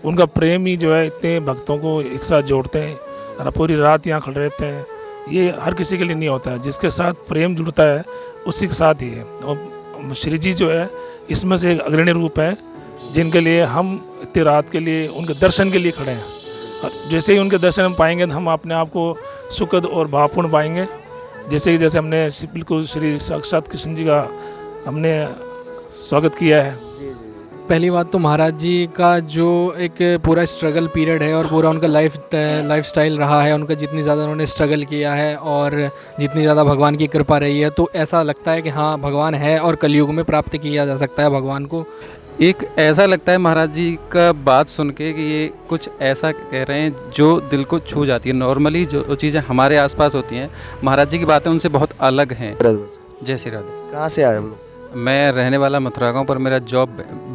उनका प्रेम ही जो है इतने भक्तों को एक साथ जोड़ते हैं और पूरी रात यहाँ खड़े रहते हैं। ये हर किसी के लिए नहीं होता है, जिसके साथ प्रेम जुड़ता है उसी के साथ ही है। और श्री जी जो है इसमें से एक अग्रणी रूप है, जिनके लिए हम इतनी रात के लिए उनके दर्शन के लिए खड़े हैं। और जैसे ही उनके दर्शन हम पाएंगे तो हम अपने आप को सुखद और भावपूर्ण पाएंगे। जैसे हमने बिल्कुल श्री साक्षात कृष्ण जी का हमने स्वागत किया है। पहली बात तो महाराज जी का जो एक पूरा स्ट्रगल पीरियड है और पूरा उनका लाइफ स्टाइल रहा है, उनका जितनी ज़्यादा उन्होंने स्ट्रगल किया है और जितनी ज़्यादा भगवान की कृपा रही है, तो ऐसा लगता है कि हाँ भगवान है और कलयुग में प्राप्त किया जा सकता है भगवान को। एक ऐसा लगता है महाराज जी का बात सुन के कि ये कुछ ऐसा कह रहे हैं जो दिल को छू जाती है। नॉर्मली जो चीज़ें हमारे आसपास होती हैं, महाराज जी की बातें उनसे बहुत अलग हैं। जय श्री राधे। कहाँ से आए हम लोग? मैं रहने वाला मथुरा गाँव, पर मेरा जॉब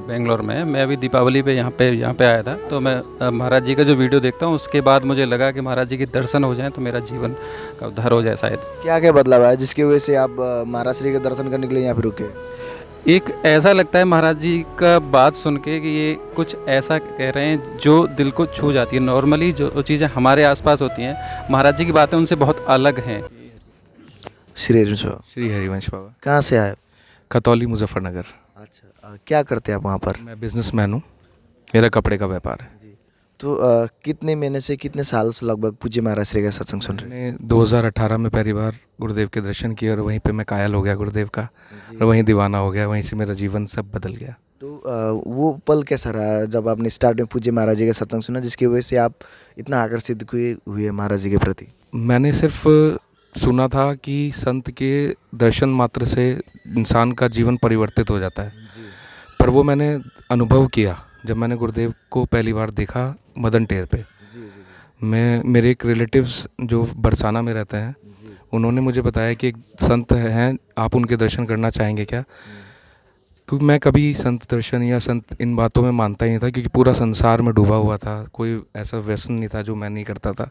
बेंगलोर में है। मैं अभी दीपावली पे यहाँ पे आया था, तो मैं महाराज जी का जो वीडियो देखता हूँ उसके बाद मुझे लगा कि महाराज जी के दर्शन हो जाएं तो मेरा जीवन का उद्धार हो जाए शायद। क्या क्या बदलाव है जिसकी वजह से आप महाराज श्री के दर्शन करने के लिए यहाँ पे रुके? एक ऐसा लगता है महाराज जी का बात सुन के कि ये कुछ ऐसा कह रहे हैं जो दिल को छू जाती है। नॉर्मली जो चीज़ें हमारे आसपास होती हैं, महाराज जी की बातें उनसे बहुत अलग हैं। श्री हरिवंश बाबा। श्री हरिवंश बाबा। कहाँ से आए? खतौली मुजफ्फरनगर। अच्छा, क्या करते हैं आप वहाँ पर? मैं बिजनेसमैन हूँ, मेरा कपड़े का व्यापार है। तो कितने महीने से कितने साल से लगभग पूज्य महाराज श्री का सत्संग सुन रहे हैं? मैंने 2018 में पहली बार गुरुदेव के दर्शन किए और वहीं पे मैं कायल हो गया गुरुदेव का, और वहीं दीवाना हो गया। वहीं से मेरा जीवन सब बदल गया। तो वो पल कैसा रहा जब आपने स्टार्ट में पूज्य महाराज जी का सत्संग सुना, जिसकी वजह से आप इतना आकर्षित हुए महाराज जी के प्रति? मैंने सिर्फ सुना था कि संत के दर्शन मात्र से इंसान का जीवन परिवर्तित हो जाता है, पर वो मैंने अनुभव किया जब मैंने गुरुदेव को पहली बार देखा मदन टेर पे। मेरे एक रिलेटिव्स जो बरसाना में रहते हैं, उन्होंने मुझे बताया कि एक संत हैं, आप उनके दर्शन करना चाहेंगे क्या? क्योंकि मैं कभी संत दर्शन या संत इन बातों में मानता ही नहीं था, क्योंकि पूरा संसार में डूबा हुआ था। कोई ऐसा व्यसन नहीं था जो मैं नहीं करता था।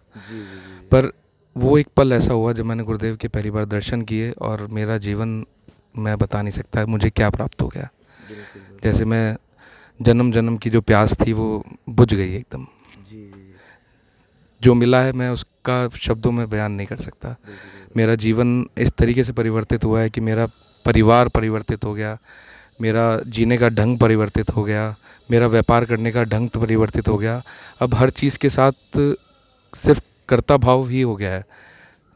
पर वो एक पल ऐसा हुआ जब मैंने गुरुदेव के पहली बार दर्शन किए और मेरा जीवन मैं बता नहीं सकता मुझे क्या प्राप्त हो गया। जैसे मैं जन्म जन्म की जो प्यास थी वो बुझ गई एकदम। जो मिला है मैं उसका शब्दों में बयान नहीं कर सकता। मेरा जीवन इस तरीके से परिवर्तित हुआ है कि मेरा परिवार परिवर्तित हो गया, मेरा जीने का ढंग परिवर्तित हो गया, मेरा व्यापार करने का ढंग परिवर्तित हो गया। अब हर चीज़ के साथ सिर्फ कर्ता भाव ही हो गया है।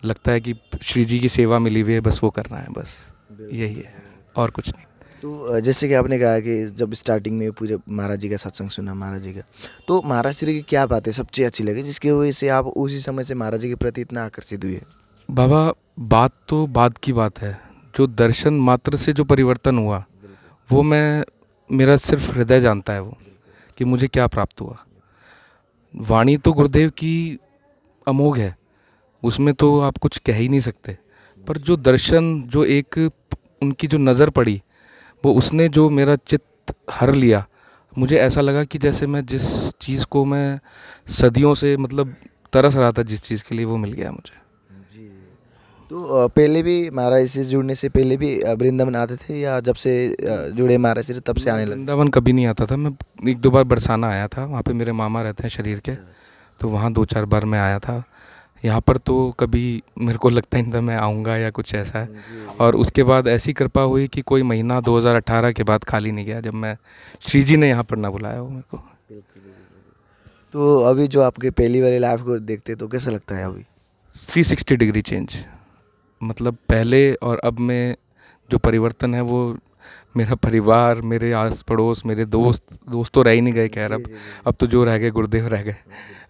लगता है कि श्री जी की सेवा मिली हुई है, बस वो करना है, बस यही है और कुछ नहीं। तो जैसे कि आपने कहा कि जब स्टार्टिंग में पूरे महाराज जी का सत्संग सुना महाराज जी का, तो महाराज श्री की क्या बातें सबसे अच्छी लगी जिसकी वजह से आप उसी समय से महाराज जी के प्रति इतना आकर्षित हुए? बाबा, बात तो बाद की बात है। जो दर्शन मात्र से जो परिवर्तन हुआ वो मेरा सिर्फ हृदय जानता है वो कि मुझे क्या प्राप्त हुआ। वाणी तो गुरुदेव की अमोघ है, उसमें तो आप कुछ कह ही नहीं सकते। पर जो दर्शन, जो एक उनकी जो नज़र पड़ी, वो उसने जो मेरा चित्त हर लिया। मुझे ऐसा लगा कि जैसे मैं जिस चीज़ को मैं सदियों से मतलब तरस रहा था, जिस चीज़ के लिए, वो मिल गया मुझे। तो पहले भी महाराज से जुड़ने से पहले भी वृंदावन आते थे, या जब से जुड़े महाराज से तब से आने लगे? वृंदावन कभी नहीं आता था मैं। एक दो बार बरसाना आया था, वहाँ पे मेरे मामा रहते हैं शरीर के, तो वहाँ 2-4 बार मैं आया था। यहाँ पर तो कभी मेरे को लगता ही नहीं था मैं आऊँगा या कुछ ऐसा है। और उसके बाद ऐसी कृपा हुई कि कोई महीना 2018 के बाद खाली नहीं गया जब मैं श्री जी ने यहाँ पर ना बुलाया हो मेरे को। तो अभी जो आपके पहली वाली लाइफ को देखते तो कैसा लगता है अभी? 360 डिग्री चेंज। मतलब पहले और अब में जो परिवर्तन है वो मेरा परिवार, मेरे आस पड़ोस, मेरे दोस्त तो रह ही नहीं गए। खैर अब तो जो रह गए गुरुदेव रह गए।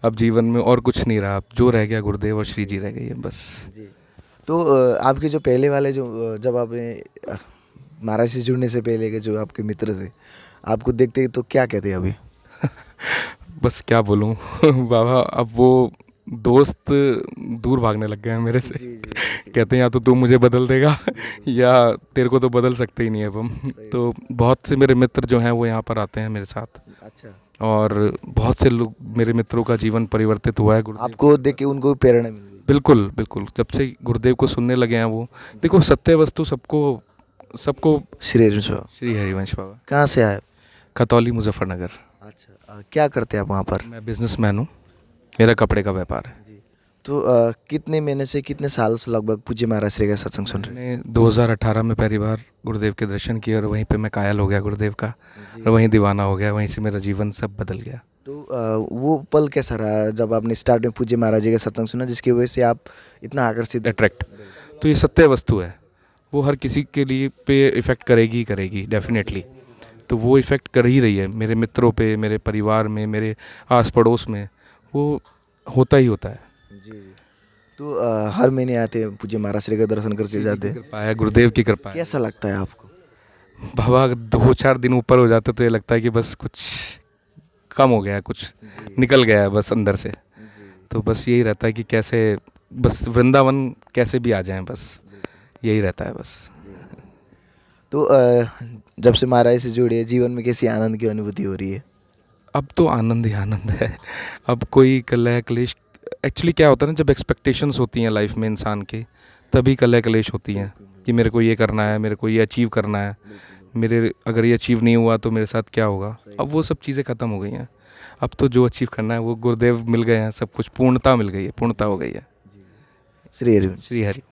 अब जीवन में और कुछ नहीं रहा, अब जो रह गया गुरुदेव और श्री जी रह गई है बस। तो आपके जो पहले वाले जब आपने महाराज से जुड़ने से पहले के जो आपके मित्र थे, आपको देखते तो क्या कहते हैं अभी? बस क्या बोलूँ बाबा, अब वो दोस्त दूर भागने लग गए हैं मेरे से। कहते हैं या तो तू मुझे बदल देगा या तेरे को तो बदल सकते ही नहीं अब हम। तो बहुत से मेरे मित्र जो हैं वो यहाँ पर आते हैं मेरे साथ। अच्छा। और बहुत से लोग, मेरे मित्रों का जीवन परिवर्तित हुआ है आपको देख के उनको भी प्रेरणा मिल गई? बिल्कुल बिल्कुल। जब से गुरुदेव को सुनने लगे हैं वो, देखो सत्य वस्तु सबको श्री हरिवंश बाबा। श्री हरिवंश बाबा। कहाँ से आए? खतौली मुजफ्फरनगर। अच्छा, क्या करते हैं आप वहाँ पर? मैं बिजनेसमैन हूँ, मेरा कपड़े का व्यापार है। जी। तो कितने महीने से कितने साल से लगभग पूज्य महाराज श्री का सत्संग सुन रहे हैं? मैंने 2018 में पहली बार गुरुदेव के दर्शन किए और वहीं पे मैं कायल हो गया गुरुदेव का, और वहीं दीवाना हो गया, वहीं से मेरा जीवन सब बदल गया। तो वो पल कैसा रहा जब आपने स्टार्ट में पूज्य महाराज जी का सत्संग सुना जिसकी वजह से आप इतना आकर्षित? अट्रैक्ट, तो ये सत्य वस्तु है, वो हर किसी के लिए पे इफ़ेक्ट करेगी ही करेगी डेफिनेटली। तो वो इफ़ेक्ट कर ही रही है मेरे मित्रों पे, मेरे परिवार में, मेरे आस पड़ोस में, वो होता ही होता है। जी जी। तो हर महीने आते हैं पूज्य महाराज श्री का दर्शन करके जाते हैं, कृपा है, गुरुदेव की कृपा है। कैसा लगता है आपको? बाबा 2-4 दिन ऊपर हो जाते तो ये लगता है कि बस कुछ कम हो गया, कुछ निकल गया है बस अंदर से। तो बस यही रहता है कि कैसे बस वृंदावन कैसे भी आ जाएं, बस यही रहता है बस। तो जब से महाराज से जुड़े जीवन में कैसी आनंद की अनुभूति हो रही है? अब तो आनंद ही आनंद है। अब कोई कलह क्लेश, एक्चुअली क्या होता है ना, जब एक्सपेक्टेशंस होती हैं लाइफ में इंसान की, तभी कलह क्लेश होती हैं कि मेरे को ये करना है, मेरे को ये अचीव करना है, मेरे अगर ये अचीव नहीं हुआ तो मेरे साथ क्या होगा। अब वो सब चीज़ें ख़त्म हो गई हैं। अब तो जो अचीव करना है वो गुरुदेव मिल गए हैं, सब कुछ पूर्णता मिल गई है, पूर्णता हो गई है। श्री हरि। श्री हरि।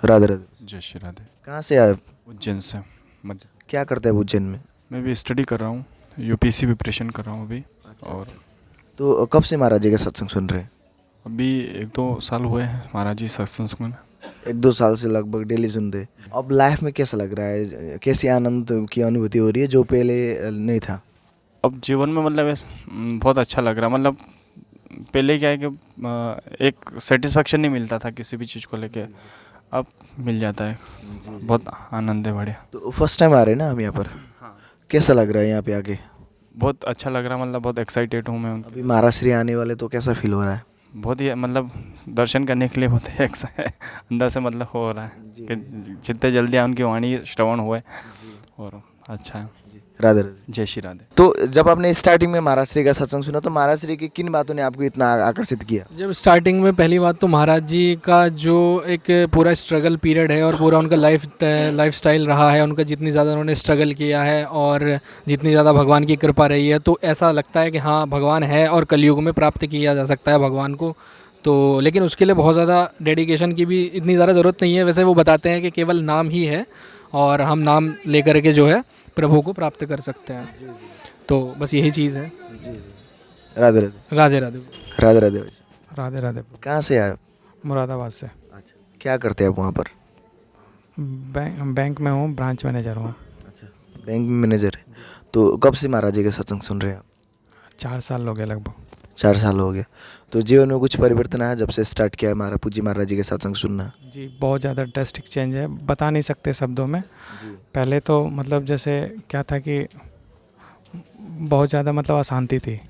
राधे राधे। जय श्री राधे। कहाँ से आए? उज्जैन से। मध्य। क्या करते हैं आप उज्जैन में? मैं भी स्टडी कर रहा हूँ, यूपीएससी प्रिपरेशन कर रहा हूँ अभी। और तो कब से महाराज जी का सत्संग सुन रहे हैं? अभी 1-2 साल हुए हैं महाराज जी सत्संग सुन। 1-2 साल से लगभग डेली सुनते हैं। अब लाइफ में कैसा लग रहा है, कैसी आनंद की अनुभूति हो रही है जो पहले नहीं था? अब जीवन में मतलब बहुत अच्छा लग रहा है। मतलब पहले क्या है कि एक सेटिस्फेक्शन नहीं मिलता था किसी भी चीज़ को लेके, अब मिल जाता है। बहुत आनंद है, बढ़िया। तो फर्स्ट टाइम आ रहे हैं ना हम यहाँ पर, कैसा लग रहा है यहाँ पे आके? बहुत अच्छा लग रहा है, मतलब बहुत एक्साइटेड हूँ मैं। अभी महाराज श्री आने वाले, तो कैसा फील हो रहा है? बहुत ही मतलब दर्शन करने के लिए बहुत ही अंदर से मतलब हो रहा है कि जितने जल्दी उनकी वाणी श्रवण हुए, और अच्छा है। राधे राधे। जय श्री राधे। तो जब आपने स्टार्टिंग में महाराज श्री का सत्संग सुना तो महाराज श्री की किन बातों ने आपको इतना आकर्षित किया? जब स्टार्टिंग में पहली बात तो महाराज जी का जो एक पूरा स्ट्रगल पीरियड है और पूरा उनका लाइफ स्टाइल रहा है, उनका जितनी ज़्यादा उन्होंने स्ट्रगल किया है और जितनी ज़्यादा भगवान की कृपा रही है, तो ऐसा लगता है कि हाँ भगवान है और कलयुग में प्राप्त किया जा सकता है भगवान को। तो लेकिन उसके लिए बहुत ज़्यादा डेडिकेशन की भी इतनी ज़्यादा ज़रूरत नहीं है। वैसे वो बताते हैं कि केवल नाम ही है और हम नाम लेकर के जो है प्रभु को प्राप्त कर सकते हैं। तो बस यही चीज़ है। राधे राधे। राधे राधे। राधे राधे। राधे राधे। कहाँ से आए? मुरादाबाद से। अच्छा, क्या करते हैं आप वहाँ पर? बैंक में हूँ, ब्रांच मैनेजर हूँ। अच्छा, बैंक में मैनेजर है। तो कब से महाराज जी का सत्संग सुन रहे हैं आप? 4 साल हो गए लगभग। 4 साल हो गया। तो जीवन में कुछ परिवर्तन आया जब से स्टार्ट किया है पूज्य महाराज जी के सत्संग सुनना? जी बहुत ज़्यादा ड्रास्टिक चेंज है, बता नहीं सकते शब्दों में। पहले तो मतलब जैसे क्या था कि बहुत ज़्यादा मतलब अशांति थी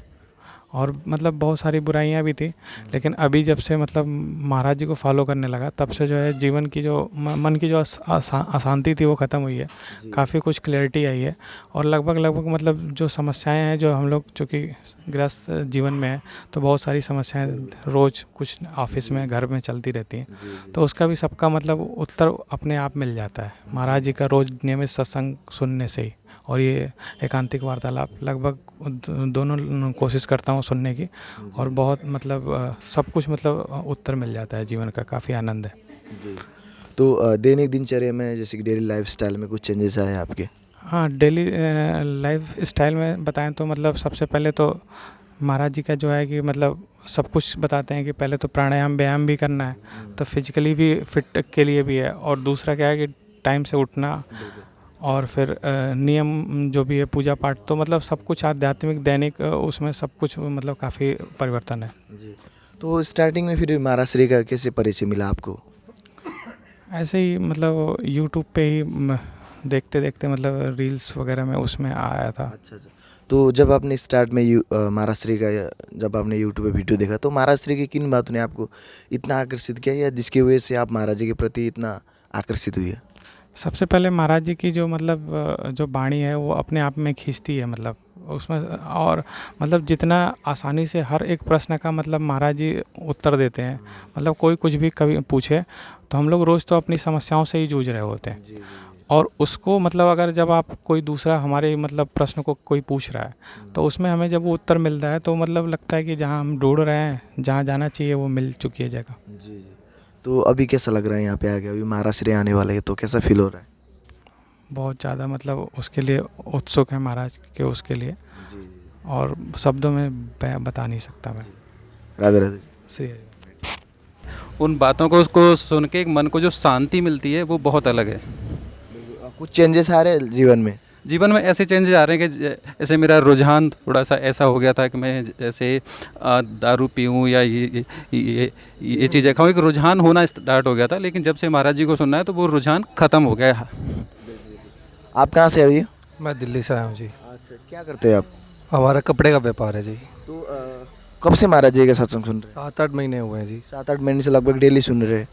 और मतलब बहुत सारी बुराइयां भी थी, लेकिन अभी जब से मतलब महाराज जी को फॉलो करने लगा तब से जो है जीवन की जो मन की जो अशांति थी वो ख़त्म हुई है। काफ़ी कुछ क्लैरिटी आई है और लगभग मतलब जो समस्याएं हैं जो हम लोग चूँकि गृहस्थ जीवन में है तो बहुत सारी समस्याएं रोज़ कुछ ऑफिस में घर में चलती रहती हैं, तो उसका भी सबका मतलब उत्तर अपने आप मिल जाता है महाराज जी का रोज़ नियमित सत्संग सुनने से ही। और ये एकांतिक वार्तालाप लगभग दोनों कोशिश करता हूँ सुनने की और बहुत मतलब सब कुछ मतलब उत्तर मिल जाता है जीवन का, काफ़ी आनंद है। तो दैनिक दिनचर्या में जैसे कि डेली लाइफ स्टाइल में कुछ चेंजेस आए आपके? हाँ, डेली लाइफ स्टाइल में बताएं तो मतलब सबसे पहले तो महाराज जी का जो है कि मतलब सब कुछ बताते हैं कि पहले तो प्राणायाम व्यायाम भी करना है, तो फिजिकली भी फिट के लिए भी है, और दूसरा क्या है कि टाइम से उठना और फिर नियम जो भी है पूजा पाठ, तो मतलब सब कुछ आध्यात्मिक दैनिक उसमें सब कुछ मतलब काफ़ी परिवर्तन है। जी। तो स्टार्टिंग में फिर महाराज श्री का कैसे परिचय मिला आपको? ऐसे ही मतलब यूट्यूब पे ही देखते देखते मतलब रील्स वगैरह में उसमें आया था। अच्छा अच्छा। तो जब आपने स्टार्ट में महाराष्ट्री का जब आपने यूट्यूब पे वीडियो देखा तो महाराष्ट्री की किन बातों ने आपको इतना आकर्षित किया या जिसकी वजह से आप महाराज जी के प्रति इतना आकर्षित हुए? सबसे पहले महाराज जी की जो मतलब जो वाणी है वो अपने आप में खींचती है, मतलब उसमें और मतलब जितना आसानी से हर एक प्रश्न का मतलब महाराज जी उत्तर देते हैं। मतलब कोई कुछ भी कभी पूछे तो हम लोग रोज़ तो अपनी समस्याओं से ही जूझ रहे होते हैं, और उसको मतलब अगर जब आप कोई दूसरा हमारे मतलब प्रश्न को कोई पूछ रहा है तो उसमें हमें जब वो उत्तर मिलता है तो मतलब लगता है कि जहाँ हम ढूंढ रहे हैं, जहाँ जाना चाहिए वो मिल चुकी है जगह। जी जी। तो अभी कैसा लग रहा है यहाँ पे आ गया? अभी महाराष्ट्री आने वाले हैं तो कैसा फील हो रहा है? बहुत ज़्यादा मतलब उसके लिए उत्सुक है महाराज के उसके लिए, जी और शब्दों में बता नहीं सकता मैं। राधे राधे। श्री हरि। उन बातों को उसको सुन के एक मन को जो शांति मिलती है वो बहुत अलग है। कुछ चेंजेस आ रहे हैं जीवन में? जीवन में ऐसे चेंजेस आ रहे हैं कि जैसे मेरा रुझान थोड़ा सा ऐसा हो गया था कि मैं जैसे दारू पीऊँ या ये चीज़ें खाऊँ, एक रुझान होना स्टार्ट हो गया था। लेकिन जब से महाराज जी को सुनना है तो वो रुझान ख़त्म हो गया है। आप कहाँ से अभी? मैं दिल्ली से आया हूँ जी। अच्छा, क्या करते हैं आप? हमारा कपड़े का व्यापार है जी। तो कब से महाराज जी का सत्संग सुन रहे हैं? 7-8 महीने हुए हैं जी। 7-8 महीने से लगभग डेली सुन रहे हैं।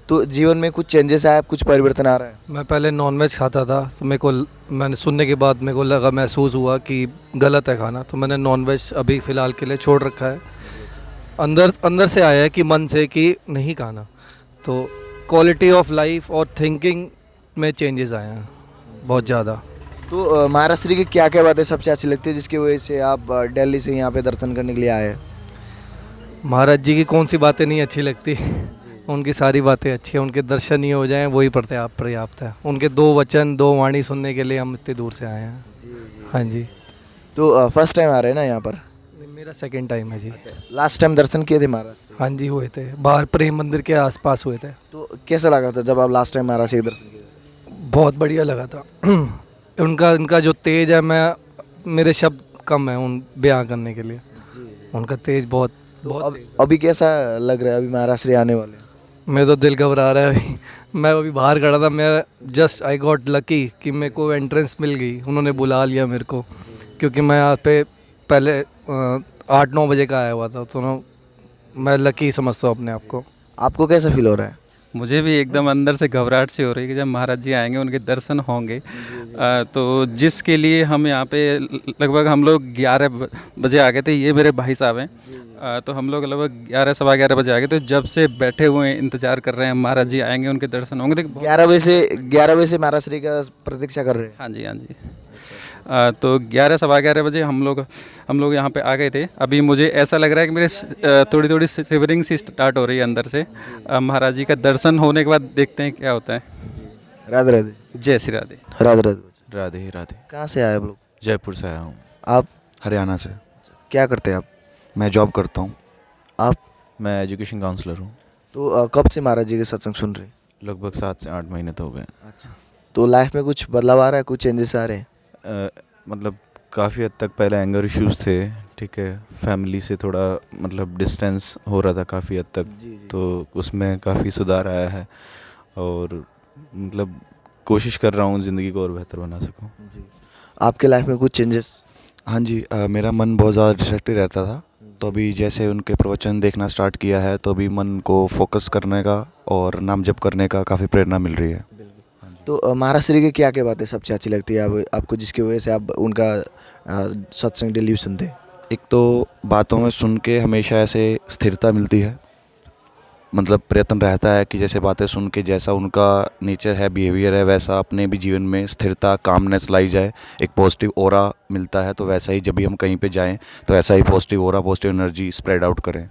तो जीवन में कुछ चेंजेस आया, कुछ परिवर्तन आ रहा है? मैं पहले नॉनवेज खाता था तो मैंने सुनने के बाद मेरे को लगा, महसूस हुआ कि गलत है खाना, तो मैंने नॉनवेज अभी फ़िलहाल के लिए छोड़ रखा है। अंदर से आया है कि मन से कि नहीं खाना, तो क्वालिटी ऑफ लाइफ और थिंकिंग में चेंजेस आए हैं बहुत ज़्यादा। तो महाराष्ट्री की क्या क्या बातें सबसे अच्छी लगती है जिसकी वजह से आप दिल्ली से यहाँ पे दर्शन करने के लिए आए हैं? महाराज जी की कौन सी बातें नहीं अच्छी लगती, उनकी सारी बातें अच्छी हैं। उनके दर्शन ही हो जाएं वही पर्याप्त है। उनके 2 वचन 2 वाणी सुनने के लिए हम इतनी दूर से आए हैं। हाँ जी। तो फर्स्ट टाइम आ रहे हैं ना यहाँ पर? मेरा सेकंड टाइम है जी। लास्ट टाइम दर्शन किए थे महाराष्ट्री? हाँ जी, हुए थे, बाहर प्रेम मंदिर के आसपास हुए थे। तो कैसा लगा था जब आप लास्ट टाइम महाराष्ट्री के दर्शन किए? बहुत बढ़िया लगा था। उनका जो तेज है, मेरे शब्द कम है उन बयां करने के लिए। उनका तेज बहुत अभी कैसा लग रहा है? अभी महाराष्ट्री आने वाले हैं। मेरा तो दिल घबरा रहा है अभी। मैं अभी बाहर खड़ा था, मैं जस्ट आई गॉट लकी कि मेरे को एंट्रेंस मिल गई, उन्होंने बुला लिया मेरे को, क्योंकि मैं यहाँ पे पहले 8-9 बजे का आया हुआ था, तो मैं लकी समझता हूँ अपने आप को। आपको कैसा फील हो रहा है? मुझे भी एकदम अंदर से घबराहट सी हो रही है कि जब महाराज जी आएंगे, उनके दर्शन होंगे, तो जिसके लिए हम यहाँ पे लगभग हम लोग 11 बजे आ गए थे। ये मेरे भाई साहब हैं, तो हम लोग लगभग 11 सवा 11 बजे आ गए। तो जब से बैठे हुए हैं, इंतज़ार कर रहे हैं महाराज जी आएंगे, उनके दर्शन होंगे। 11 बजे से महाराष्ट्री का प्रतीक्षा कर रहे हैं? हाँ जी, हाँ जी। तो 11 सवा 11 बजे हम लोग यहाँ पे आ गए थे। अभी मुझे ऐसा लग रहा है कि मेरे थोड़ी शिवरिंग सी स्टार्ट हो रही है अंदर से। महाराज जी का दर्शन होने के बाद देखते हैं क्या होता है। राधे राधे। जय श्री राधे। राधे राधे। राधे ही राधे। कहाँ से आए आप लोग? जयपुर से आया हूँ। आप? हरियाणा से। क्या करते हैं आप? मैं जॉब करता हूँ। आप? मैं एजुकेशन काउंसलर हूँ। तो कब से महाराज जी के सत्संग सुन रहे हैं? लगभग 7 से 8 महीने तो हो गए। अच्छा। तो लाइफ में कुछ बदलाव आ रहा है, कुछ चेंजेस आ रहे हैं? मतलब काफ़ी हद तक पहले एंगर इश्यूज़ थे, ठीक है, फैमिली से थोड़ा मतलब डिस्टेंस हो रहा था काफ़ी हद तक, तो उसमें काफ़ी सुधार आया है और मतलब कोशिश कर रहा हूँ ज़िंदगी को और बेहतर बना सकूँ। आपके लाइफ में कुछ चेंजेस? हाँ जी, मेरा मन बहुत ज़्यादा डिस्ट्रैक्टेड रहता था, तो अभी जैसे उनके प्रवचन देखना स्टार्ट किया है तो अभी मन को फोकस करने का और नाम जप करने का काफ़ी प्रेरणा मिल रही है। तो महाराष्ट्री की क्या क्या बातें सबसे अच्छी लगती है आपको जिसकी वजह से आप उनका सत्संग डेली सुनते हैं? एक तो बातों में सुन के हमेशा ऐसे स्थिरता मिलती है, मतलब प्रयत्न रहता है कि जैसे बातें सुन के जैसा उनका नेचर है, बिहेवियर है, वैसा अपने भी जीवन में स्थिरता, कामनेस लाई जाए, एक पॉजिटिव ऑरा मिलता है। तो वैसा ही जब भी हम कहीं पे जाएं तो ऐसा ही positive aura, positive energy spread out करें।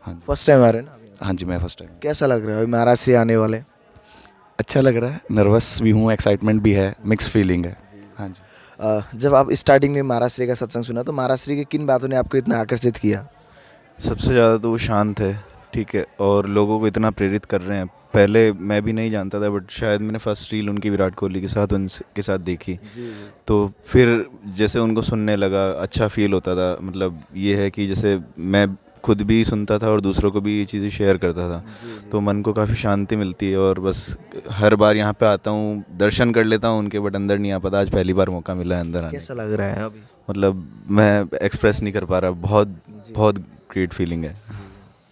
हाँ फर्स्ट टाइम आ रहे हैं ना? हाँ जी, मैं फर्स्ट टाइम। कैसा लग रहा है अभी महाराष्ट्री आने वाले? अच्छा लग रहा है, नर्वस भी हूँ, एक्साइटमेंट भी है, मिक्स फीलिंग है। हाँ जी। जब आप स्टार्टिंग में महाराष्ट्री का सत्संग सुना तो महाराष्ट्री की किन बातों ने आपको इतना आकर्षित किया? सबसे ज़्यादा तो वो शांत है, ठीक है, और लोगों को इतना प्रेरित कर रहे हैं। पहले मैं भी नहीं जानता था, बट शायद मैंने फर्स्ट रील उनकी विराट कोहली के साथ उनके साथ देखी, तो फिर जैसे उनको सुनने लगा, अच्छा फील होता था। मतलब ये है कि जैसे मैं खुद भी सुनता था और दूसरों को भी ये चीज़ें शेयर करता था, तो मन को काफ़ी शांति मिलती है। और बस हर बार यहाँ पे आता हूँ, दर्शन कर लेता हूँ उनके, बट अंदर नहीं आ पाता। आज पहली बार मौका मिला है अंदर आने कैसा लग रहा है अभी? का। मतलब मैं एक्सप्रेस नहीं कर पा रहा, बहुत बहुत ग्रेट फीलिंग है।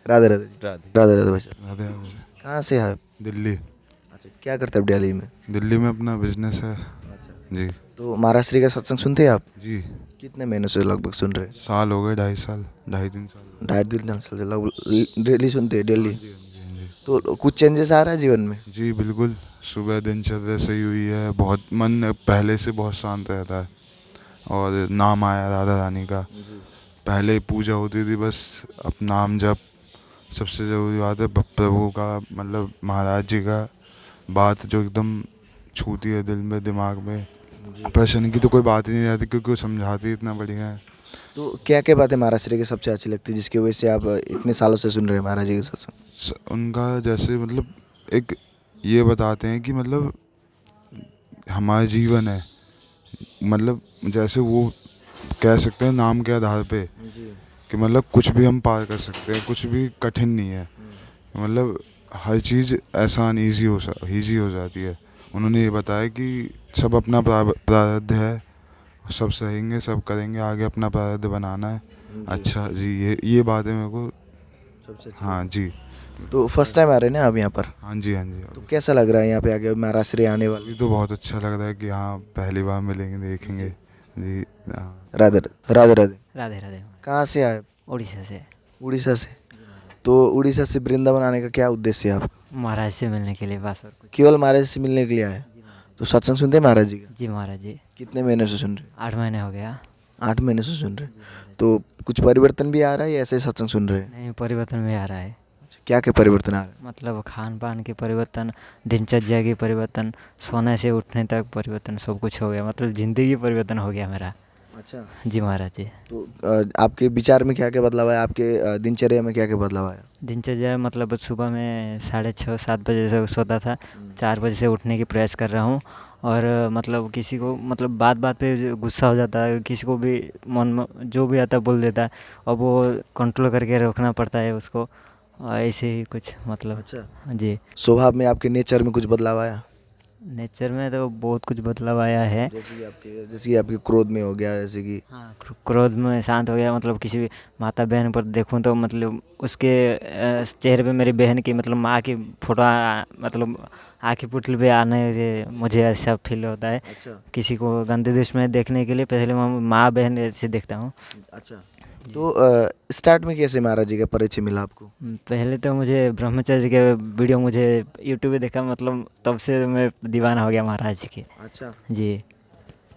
राधे राधे। राधे। राधे राधे भाई साहब। राधे। कहाँ से है? दिल्ली। अच्छा, क्या करते हैं आप दिल्ली में? दिल्ली में अपना बिजनेस है। अच्छा, जी तो महाराष्ट्री का सत्संग सुनते हैं आप? जी। कितने महीनों से लगभग सुन रहे हैं? साल हो गए, 2.5 साल, 2.5-3 साल। 2.5-3 साल से लगभग डेली सुनते हैं? डेली। तो कुछ चेंजेस आ रहा है जीवन में? जी बिल्कुल, सुबह दिनचर्या सही हुई है, बहुत मन पहले से बहुत शांत रहता है। और नाम आया राधा रानी का, पहले पूजा होती थी बस, अब नाम जप सबसे ज़रूरी बात है। प्रभु का मतलब महाराज जी का बात जो एकदम छूती है दिल में दिमाग में, प्रश्न की तो कोई बात ही नहीं रहती, क्योंकि वो समझाते ही इतना बढ़िया है। तो क्या क्या बातें महाराष्ट्री की सबसे अच्छी लगती है जिसकी वजह से आप इतने सालों से सुन रहे हैं महाराज जी के सत्संग? उनका जैसे मतलब एक ये बताते हैं कि मतलब हमारा जीवन है, मतलब जैसे वो कह सकते हैं नाम के आधार पे कि मतलब कुछ भी हम पार कर सकते हैं, कुछ भी कठिन नहीं है, मतलब हर चीज़ आसान ईजी हो जाती है। उन्होंने ये बताया कि सब अपना प्रारब्ध है, सब सहेंगे, सब करेंगे, आगे अपना प्रारब्ध बनाना है। अच्छा जी, ये बात है मेरे को सबसे अच्छी। हाँ जी। तो फर्स्ट टाइम आ रहे हैं ना आप यहाँ पर? हाँ जी हाँ जी। तो कैसा लग रहा है यहाँ पे आके महाराष्ट्री आने वाले? ये तो बहुत अच्छा लग रहा है कि हाँ पहली बार मिलेंगे, देखेंगे जी। हाँ। राधे राधे। राधे। राधे राधे। कहाँ से आए? उड़ीसा से। उड़ीसा से। तो उड़ीसा से वृंदावन आने का क्या उद्देश्य है आपका? महाराज से मिलने के लिए बस, और कुछ। केवल महाराज से मिलने के लिए आए? तो सत्संग सुनते हैं महाराज जी का? जी महाराज जी। कितने महीने से सुन रहे? 8 महीने हो गया। 8 महीने से सुन रहे। तो कुछ परिवर्तन भी आ रहा है या ऐसे सत्संग सुन रहे हैं? नहीं, परिवर्तन भी आ रहा है। क्या क्या परिवर्तन आ रहा है? मतलब खान पान के परिवर्तन, दिनचर्या के परिवर्तन, सोने से उठने तक परिवर्तन, सब कुछ हो गया, मतलब ज़िंदगी परिवर्तन हो गया मेरा। अच्छा जी महाराज जी। तो आपके विचार में क्या क्या बदलाव आया? आपके दिनचर्या में क्या क्या बदलाव आया? दिनचर्या मतलब सुबह में 6:30-7 बजे से सोता था, 4 बजे से उठने की प्रयास कर रहा हूँ। और मतलब किसी को मतलब बात बात पे गुस्सा हो जाता है, किसी को भी मन में जो भी आता है बोल देता है, और वो कंट्रोल करके रखना पड़ता है उसको, ऐसे ही कुछ मतलब। अच्छा जी। स्वभाव में आपके नेचर में कुछ बदलाव आया? नेचर में तो बहुत कुछ बदलाव आया है। जैसे कि आपके क्रोध में हो गया, जैसे कि हाँ, क्रोध में शांत हो गया। मतलब किसी भी माता बहन पर देखूं तो मतलब उसके चेहरे पे मेरी बहन की मतलब माँ की फोटो मतलब आँखी पुतली पे आने से मुझे ऐसा फील होता है। अच्छा किसी को गंदे दृष्टि में देखने के लिए पहले मैं माँ बहन ऐसे देखता हूँ। अच्छा। तो स्टार्ट में कैसे महाराज जी का परिचय मिला आपको? पहले तो मुझे ब्रह्मचर्य के वीडियो मुझे यूट्यूब पे देखा, मतलब तब से मैं दीवाना हो गया महाराज जी के। अच्छा जी।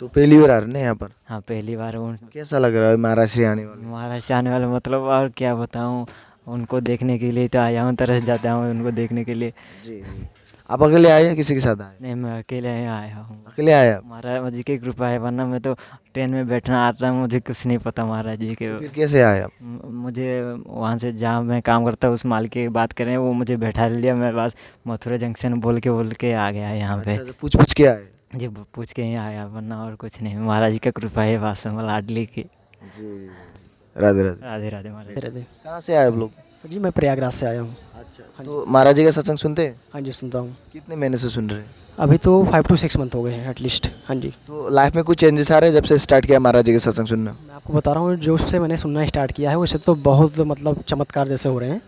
तो पहली बार आ रहे हैं यहाँ पर? हाँ, पहली बार। कैसा लग रहा है महाराज श्री आने वाले? महाराज से आने वाले मतलब और क्या बताऊँ, उनको देखने के लिए तो आया हूँ, तरस जाता हूँ उनको देखने के लिए। जी। आप अकेले आए या किसी के साथ आए? नहीं, मैं अकेले ही आया हूँ। अकेले आए आप? महाराज जी की कृपा है, वरना मैं तो ट्रेन में बैठना आता, मुझे कुछ नहीं पता महाराज जी के। तो फिर कैसे आए आप? मुझे वहाँ से जहाँ मैं काम करता हूँ उस मालिक की बात करें, वो मुझे बैठा लिया, मैं बस मथुरा जंक्शन बोल के आ गया यहाँ पे। अच्छा, पूछ के आए? जी, पूछ के ही आया, वरना और कुछ नहीं। महाराज जी का कृपा है, वास्तव लाडली की। जी। राधे राधे। राधे राधे महाराज। राधे। कहाँ से आए आप लोग? सर जी, मैं प्रयागराज से आया हूँ। अच्छा, तो महाराज जी का सत्संग सुनते हैं? हाँ जी, सुनता हूँ। कितने महीने से सुन रहे हैं? अभी तो 5 to 6 मंथ हो गए हैं एटलीस्ट। हाँ जी। तो लाइफ में कुछ चेंजेस आ रहे हैं जब से स्टार्ट किया महाराज जी के सत्संग सुनना? मैं आपको बता रहा हूँ, जो से मैंने सुनना स्टार्ट किया है उससे तो बहुत मतलब चमत्कार जैसे हो रहे हैं।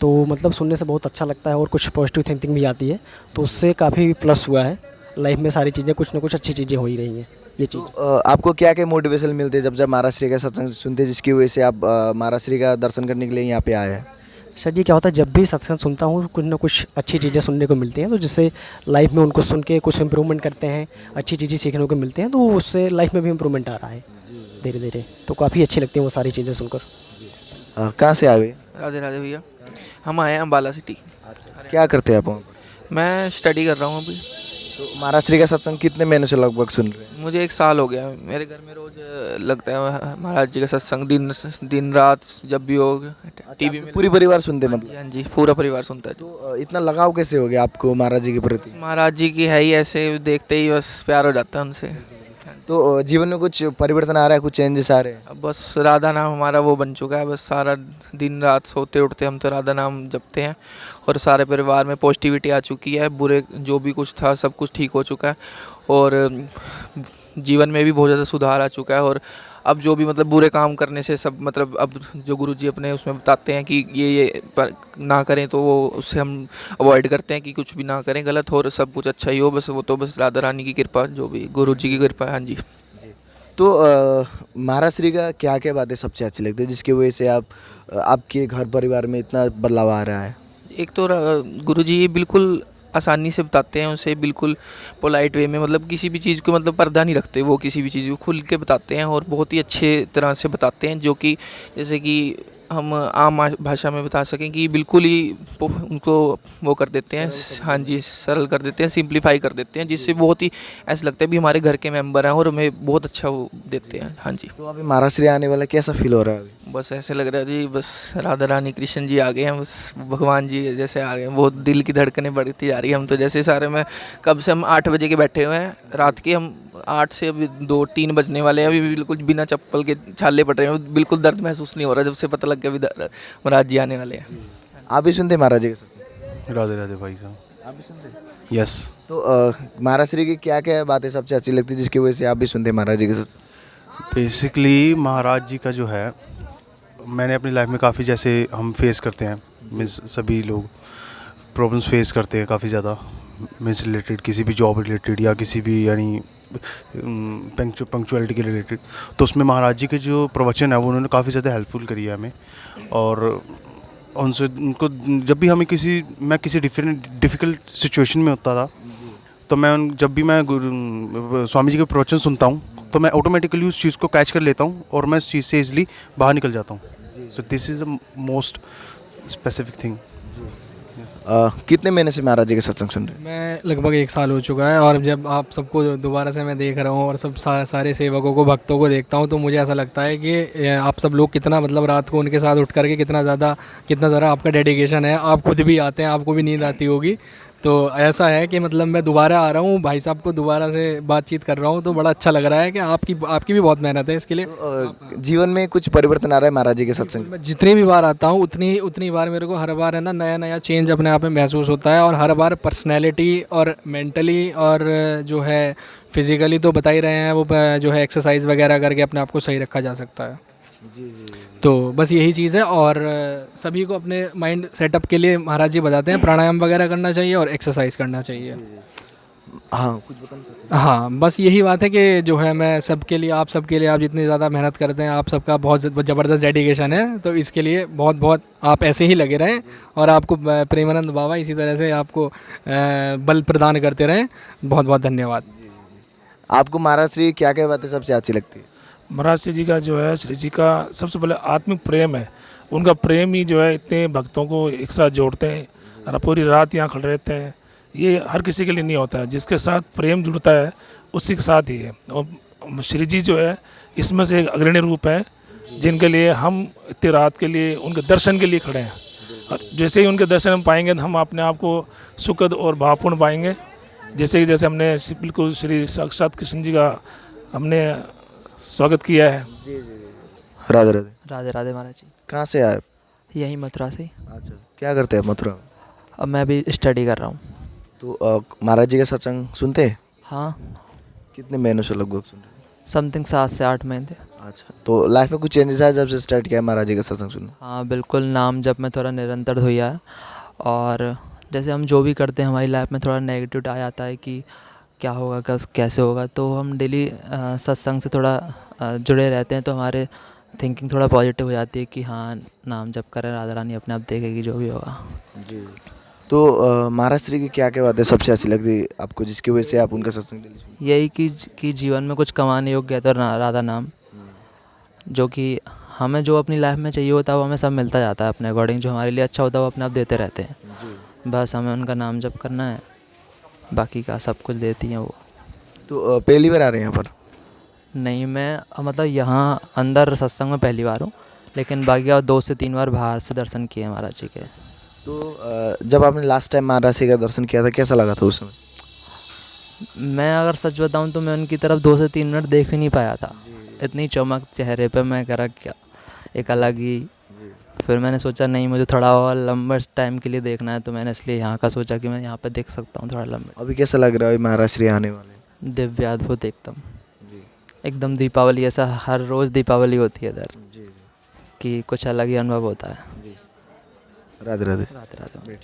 तो मतलब सुनने से बहुत अच्छा लगता है और कुछ पॉजिटिव थिंकिंग भी आती है, तो उससे काफ़ी प्लस हुआ है लाइफ में। सारी चीज़ें कुछ ना कुछ अच्छी चीज़ें हो ही रही हैं। ये चीज़ तो आपको क्या क्या मोटिवेशन मिलते हैं जब महाराज श्री का सत्संग सुनते हैं, जिसकी वजह से आप महाराज श्री का दर्शन करने के लिए यहाँ पे आए हैं? सर जी, क्या होता है, जब भी सत्संग सुनता हूँ कुछ ना कुछ अच्छी चीज़ें सुनने को मिलती हैं, तो जिससे लाइफ में उनको सुन के कुछ इम्प्रूवमेंट करते हैं, अच्छी चीज़ें सीखने को मिलती हैं, तो उससे लाइफ में भी इम्प्रूवमेंट आ रहा है धीरे धीरे। तो काफ़ी अच्छी लगती हैं वो सारी चीज़ें सुनकर। कहाँ से आए? राधे राधे भैया, हम आए हैं अम्बाला सिटी। अच्छा, क्या करते हैं आप वहाँ पर? मैं स्टडी कर रहा हूँ अभी। तो महाराज श्री का सत्संग कितने महीने से लगभग सुन रहे हैं? मुझे 1 साल हो गया। मेरे घर में रोज़ लगता है महाराज जी का सत्संग, दिन रात जब भी हो। टीवी में पूरी परिवार सुनते मतलब? हाँ जी, पूरा परिवार सुनता है। तो इतना लगाव कैसे हो गया आपको महाराज जी के प्रति? महाराज जी की है ही ऐसे, देखते ही बस प्यार हो जाता है उनसे। तो जीवन में कुछ परिवर्तन आ रहा है, कुछ चेंजेस आ रहे हैं? अब बस राधा नाम हमारा वो बन चुका है, बस सारा दिन रात सोते उठते हम तो राधा नाम जपते हैं और सारे परिवार में पॉजिटिविटी आ चुकी है, बुरे जो भी कुछ था सब कुछ ठीक हो चुका है और जीवन में भी बहुत ज़्यादा सुधार आ चुका है। और अब जो भी मतलब बुरे काम करने से सब मतलब अब जो गुरुजी अपने उसमें बताते हैं कि ये ना करें तो वो उससे हम अवॉइड करते हैं कि कुछ भी ना करें गलत और सब कुछ अच्छा ही हो, बस वो तो बस राधा रानी की कृपा, जो भी गुरुजी की कृपा है। हाँ जी। तो महाराज श्री का क्या क्या बातें सबसे अच्छी लगती है जिसकी वजह से आपके घर परिवार में इतना बदलाव आ रहा है? एक तो गुरुजी बिल्कुल आसानी से बताते हैं, उसे बिल्कुल पोलाइट वे में, मतलब किसी भी चीज़ को मतलब पर्दा नहीं रखते, वो किसी भी चीज़ को खुल के बताते हैं और बहुत ही अच्छे तरह से बताते हैं, जो कि जैसे कि हम आम भाषा में बता सकें कि बिल्कुल ही उनको वो कर देते हैं। हाँ जी, सरल कर देते हैं, सिंप्लीफाई कर देते हैं, जिससे बहुत ही ऐसा लगता है भी हमारे घर के मेंबर हैं और हमें बहुत अच्छा वो देते हैं। हाँ जी। तो अभी महाराज श्री आने वाला कैसा फील हो रहा है अभी? बस ऐसे लग रहा है जी, बस राधा रानी कृष्ण जी आ गए हैं, बस भगवान जी जैसे आ गए, बहुत दिल की धड़कनें बढ़ती जा रही है। हम तो जैसे सारे में कब से हम 8 बजे के बैठे हुए हैं रात के, हम 8 से अभी 2-3 बजने वाले हैं, अभी बिल्कुल बिना चप्पल के छाले पड़ रहे हैं, बिल्कुल दर्द महसूस नहीं हो रहा जब से पता लग गया अभी महाराज जी आने वाले हैं। आप भी सुनते हैं महाराज जी के सत्संग? राधे राधे भाई साहब। आप भी सुनते हैं? यस। तो महाराज श्री की क्या क्या बातें सबसे अच्छी लगती है जिसकी वजह से आप भी सुनते हैं महाराज जी के सत्संग? बेसिकली महाराज जी का जो है, मैंने अपनी लाइफ में काफ़ी, जैसे हम फेस करते हैं, मीन्स सभी लोग प्रॉब्लम्स फेस करते हैं काफ़ी ज़्यादा, मीन्स रिलेटेड किसी भी जॉब रिलेटेड या किसी भी यानी पंक्चुअलिटी के रिलेटेड, तो उसमें महाराज जी के जो प्रवचन है वो उन्होंने काफ़ी ज़्यादा हेल्पफुल करी है हमें। और उनसे उनको जब भी हमें मैं किसी डिफ़िकल्ट सिचुएशन में होता था, तो जब भी मैं स्वामी जी के प्रवचन सुनता हूँ तो मैं ऑटोमेटिकली उस चीज़ को कैच कर लेता हूँ और मैं उस चीज़ से ईजिली बाहर निकल जाता हूँ। So this is the most specific thing. कितने महीने से महाराज जी के सत्संग सुन रहे हैं? मैं लगभग 1 साल हो चुका है और जब आप सबको दोबारा से मैं देख रहा हूँ और सब सारे सेवकों को, भक्तों को देखता हूँ, तो मुझे ऐसा लगता है कि आप सब लोग कितना मतलब रात को उनके साथ उठ करके कितना ज़्यादा आपका डेडिकेशन है। आप खुद भी आते हैं, आपको भी नींद आती होगी, तो ऐसा है कि मतलब मैं दोबारा आ रहा हूँ, भाई साहब को दोबारा से बातचीत कर रहा हूँ, तो बड़ा अच्छा लग रहा है कि आपकी भी बहुत मेहनत है इसके लिए। जीवन में कुछ परिवर्तन आ रहा है महाराज जी के सत्संग? मैं जितनी भी बार आता हूँ उतनी बार मेरे को हर बार है ना नया चेंज अपने आप में महसूस होता है, और हर बार पर्सनैलिटी और मेंटली और जो है फिज़िकली तो बता ही रहे हैं, वो जो है एक्सरसाइज वगैरह करके अपने आप को सही रखा जा सकता है। तो बस यही चीज़ है। और सभी को अपने माइंड सेटअप के लिए महाराज जी बताते हैं प्राणायाम वगैरह करना चाहिए और एक्सरसाइज करना चाहिए। हाँ, कुछ बताना चाहते हैं? हाँ, बस यही बात है कि जो है मैं सबके लिए, आप सबके लिए, आप जितनी ज़्यादा मेहनत करते हैं, आप सबका बहुत ज़बरदस्त डेडिकेशन है, तो इसके लिए बहुत बहुत आप ऐसे ही लगे रहें और आपको प्रेमानंद बाबा इसी तरह से आपको बल प्रदान करते रहें। बहुत बहुत धन्यवाद। आपको महाराज श्री क्या क्या बातें सबसे अच्छी लगती है? महाराज श्री जी का जो है, श्री जी का सबसे पहले आत्मिक प्रेम है। उनका प्रेम ही जो है इतने भक्तों को एक साथ जोड़ते हैं और पूरी रात यहाँ खड़े रहते हैं। ये हर किसी के लिए नहीं होता है, जिसके साथ प्रेम जुड़ता है उसी के साथ ही है। और श्री जी जो है इसमें से एक अग्रणी रूप है, जिनके लिए हम इतनी रात के लिए उनके दर्शन के लिए खड़े हैं। और जैसे ही उनके दर्शन हम पाएंगे तो हम अपने आप को सुखद और भावपूर्ण पाएंगे। जैसे हमने बिल्कुल श्री साक्षात कृष्ण जी का हमने स्वागत किया है। राधे राधे। राधे राधे महाराज जी। कहाँ से आए? यहीं मथुरा से। अच्छा, क्या करते हैं मथुरा में? अब मैं अभी स्टडी कर रहा हूँ। तो महाराज जी का सत्संग सुनते हैं? हाँ। कितने महीनों से लगभग सुन रहे हैं? समथिंग 7 से 8 महीने थे। अच्छा, तो लाइफ में कुछ चेंजेस आए जब से स्टार्ट किया महाराज जी का सत्संग सुनना? हाँ बिल्कुल, नाम जब मैं थोड़ा निरंतर हुआ है, और जैसे हम जो भी करते हैं हमारी लाइफ में थोड़ा नेगेटिव आ जाता है कि क्या होगा, कैसे होगा, तो हम डेली सत्संग से थोड़ा जुड़े रहते हैं, तो हमारे थिंकिंग थोड़ा पॉजिटिव हो जाती है कि हाँ नाम जप करें, राधा रानी अपने आप देखेगी जो भी होगा। जी। तो महाराज श्री की क्या क्या बातें सबसे अच्छी लगती है आपको जिसकी वजह से आप उनका सत्संग डेली सुनते हैं? यही कि जीवन में कुछ कमाने योग्य है तो राधा नाम, जो कि हमें जो अपनी लाइफ में चाहिए होता है वो हमें सब मिलता जाता है अपने अकॉर्डिंग, जो हमारे लिए अच्छा होता है वो अपने आप देते रहते हैं। बस हमें उनका नाम जप करना है, बाकी का सब कुछ देती हैं वो। तो पहली बार आ रहे हैं यहाँ पर? नहीं, मैं मतलब यहाँ अंदर सत्संग में पहली बार हूँ, लेकिन बाकी और 2 से 3 बार बाहर से दर्शन किए महाराज जी के। तो जब आपने लास्ट टाइम महाराज जी का दर्शन किया था कैसा लगा था उस समय? मैं अगर सच बताऊं तो मैं उनकी तरफ 2 से 3 मिनट देख भी नहीं पाया था। इतनी चमक चेहरे पे, मैं कह रहा क्या एक अलग ही। फिर मैंने सोचा नहीं, मुझे थोड़ा और लंबे टाइम के लिए देखना है, तो मैंने इसलिए यहाँ का सोचा कि मैं यहाँ पे देख सकता हूँ थोड़ा लंबे। अभी कैसा लग रहा है महाराज श्री आने वाले? दिव्य अद्भुत एकदम दीपावली, ऐसा हर रोज़ दीपावली होती है इधर कि कुछ अलग ही अनुभव होता है। राधे राधे। राधे राधे।